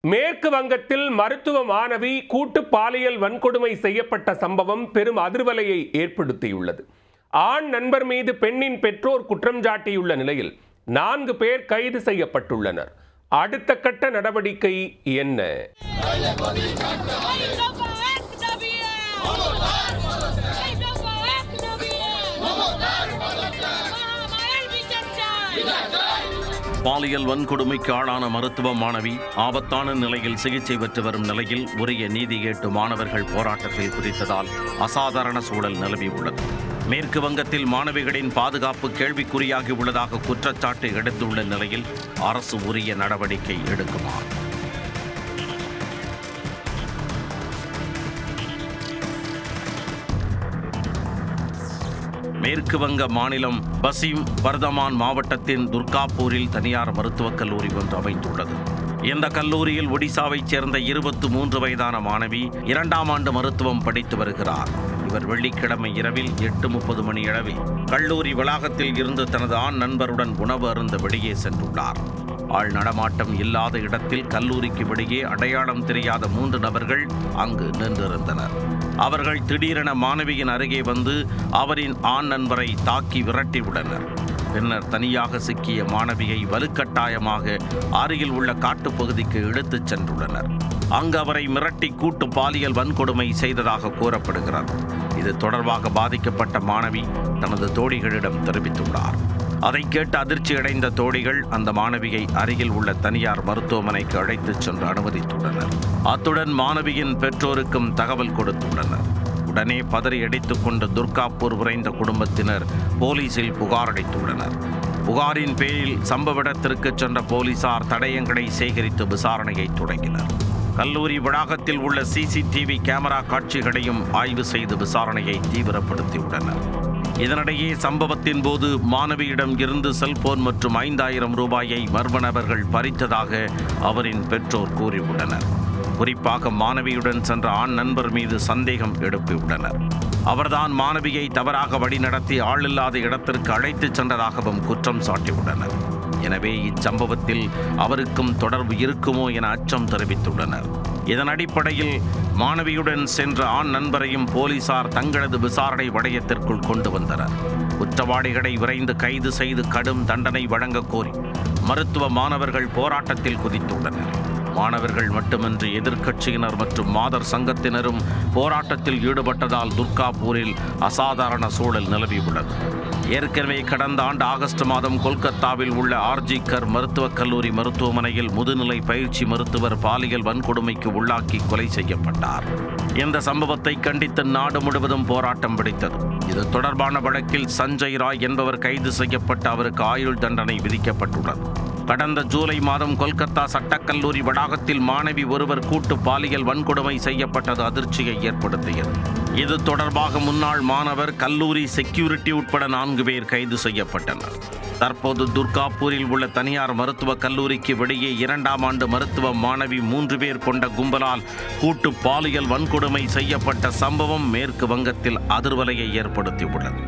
மேற்கு வங்கத்தில் மருத்துவ மாணவி கூட்டு பாலியல் வன்கொடுமை செய்யப்பட்ட சம்பவம் பெரும் அதிர்வலையை ஏற்படுத்தியுள்ளது. ஆண் நண்பர் மீது பெண்ணின் பெற்றோர் குற்றம் சாட்டியுள்ள நிலையில் 4 பேர் கைது செய்யப்பட்டுள்ளனர். அடுத்த கட்ட நடவடிக்கை என்ன? பாலியல் வன்கொடுமைக்கு ஆளான மருத்துவ மாணவி ஆபத்தான நிலையில் சிகிச்சை பெற்று வரும் நிலையில் உரிய நீதி கேட்டு மாணவர்கள் போராட்டத்தில் குதித்ததால் அசாதாரண சூழல் நிலவியுள்ளது. மேற்கு வங்கத்தில் மாணவிகளின் பாதுகாப்பு கேள்விக்குறியாகி உள்ளதாக குற்றச்சாட்டு எடுத்துள்ள நிலையில் அரசு உரிய நடவடிக்கை எடுக்குமா? மேற்கு வங்க மாநிலம் பசிம் பர்தமான் மாவட்டத்தின் துர்காப்பூரில் தனியார் மருத்துவக் கல்லூரி ஒன்று அமைந்துள்ளது. இந்த கல்லூரியில் ஒடிசாவைச் சேர்ந்த 23 வயதான மாணவி 2ஆம் ஆண்டு மருத்துவம் படித்து வருகிறார். இவர் வெள்ளிக்கிழமை இரவில் 8:30 மணியளவில் கல்லூரி வளாகத்தில் இருந்து தனது ஆண் நண்பருடன் உணவு அருந்த வெளியே சென்றுள்ளார். ஆள் நடமாட்டம் இல்லாத இடத்தில் கல்லூரிக்கு வெளியே அடையாளம் தெரியாத 3 நபர்கள் அங்கு நின்றிருந்தனர். அவர்கள் திடீரென மாணவியின் அருகே வந்து அவரின் ஆண் நண்பரை தாக்கி விரட்டிவிட்டனர். பின்னர் தனியாக சிக்கிய மாணவியை வலுக்கட்டாயமாக அருகில் உள்ள காட்டுப்பகுதிக்கு இழுத்துச் சென்றுள்ளனர். அங்கு அவரை மிரட்டி கூட்டு பாலியல் வன்கொடுமை செய்ததாக கூறப்படுகிறது. இது தொடர்பாக பாதிக்கப்பட்ட மாணவி தனது தோழிகளிடம் தெரிவித்துள்ளார். அதை கேட்டு அதிர்ச்சியடைந்த தோழிகள் அந்த மாணவியை அருகில் உள்ள தனியார் மருத்துவமனைக்கு அழைத்துச் சென்று அனுமதித்துள்ளனர். அத்துடன் மாணவியின் பெற்றோருக்கும் தகவல் கொடுத்துள்ளனர். உடனே பதறி அடித்துக் கொண்ட துர்காப்பூர் விரைந்த குடும்பத்தினர் போலீசில் புகார் அளித்துள்ளனர். புகாரின் பேரில் சம்பவ இடத்திற்கு சென்ற போலீசார் தடயங்களை சேகரித்து விசாரணையை தொடங்கினர். கல்லூரி வளாகத்தில் உள்ள CCTV கேமரா காட்சிகளையும் ஆய்வு செய்து விசாரணையை தீவிரப்படுத்தியுள்ளனர். இதனிடையே சம்பவத்தின் போது மாணவியிடம் இருந்து செல்போன் மற்றும் 5000 ரூபாயை மர்ம நபர்கள் பறித்ததாக அவரின் பெற்றோர் கூறியுள்ளனர். குறிப்பாக மாணவியுடன் சென்ற ஆண் நண்பர் மீது சந்தேகம் எழுப்பியுள்ளனர். அவர்தான் மாணவியை தவறாக வழிநடத்தி ஆளில்லாத இடத்திற்கு அழைத்துச் சென்றதாகவும் குற்றம் சாட்டியுள்ளனர். எனவே இச்சம்பவத்தில் அவருக்கும் தொடர்பு இருக்குமோ என அச்சம் தெரிவித்துள்ளனர். இதன் அடிப்படையில் மாணவியுடன் சென்ற ஆண் நண்பரையும் போலீசார் தங்களது விசாரணை வளையத்திற்குள் கொண்டு வந்தனர். குற்றவாளிகளை விரைந்து கைது செய்து கடும் தண்டனை வழங்க கோரி மருத்துவ மாணவர்கள் போராட்டத்தில் குதித்துள்ளனர். மாணவர்கள் மட்டுமின்றி எதிர்க்கட்சியினர் மற்றும் மாதர் சங்கத்தினரும் போராட்டத்தில் ஈடுபட்டதால் துர்காப்பூரில் அசாதாரண சூழல் நிலவியுள்ளது. ஏற்கனவே கடந்த ஆண்டு ஆகஸ்ட் மாதம் கொல்கத்தாவில் உள்ள RG கர் மருத்துவக் கல்லூரி மருத்துவமனையில் முதுநிலை பயிற்சி மருத்துவர் பாலியல் வன்கொடுமைக்கு உள்ளாக்கி கொலை செய்யப்பட்டார். இந்த சம்பவத்தை கண்டித்து நாடு முழுவதும் போராட்டம் வெடித்தது. இது தொடர்பான வழக்கில் சஞ்சய் ராய் என்பவர் கைது செய்யப்பட்டு அவருக்கு ஆயுள் தண்டனை விதிக்கப்பட்டுள்ளது. கடந்த ஜூலை மாதம் கொல்கத்தா சட்டக்கல்லூரி வளாகத்தில் மாணவி ஒருவர் கூட்டு பாலியல் வன்கொடுமை செய்யப்பட்டது அதிர்ச்சியை ஏற்படுத்தியது. இது தொடர்பாக முன்னாள் மாணவர், கல்லூரி செக்யூரிட்டி உட்பட 4 பேர் கைது செய்யப்பட்டனர். தற்போது துர்காப்பூரில் உள்ள தனியார் மருத்துவக் கல்லூரிக்கு வெளியே 2ஆம் ஆண்டு மருத்துவ மாணவி 3 பேர் கொண்ட கும்பலால் கூட்டு பாலியல் வன்கொடுமை செய்யப்பட்ட சம்பவம் மேற்கு வங்கத்தில் அதிர்வலையை ஏற்படுத்தியுள்ளது.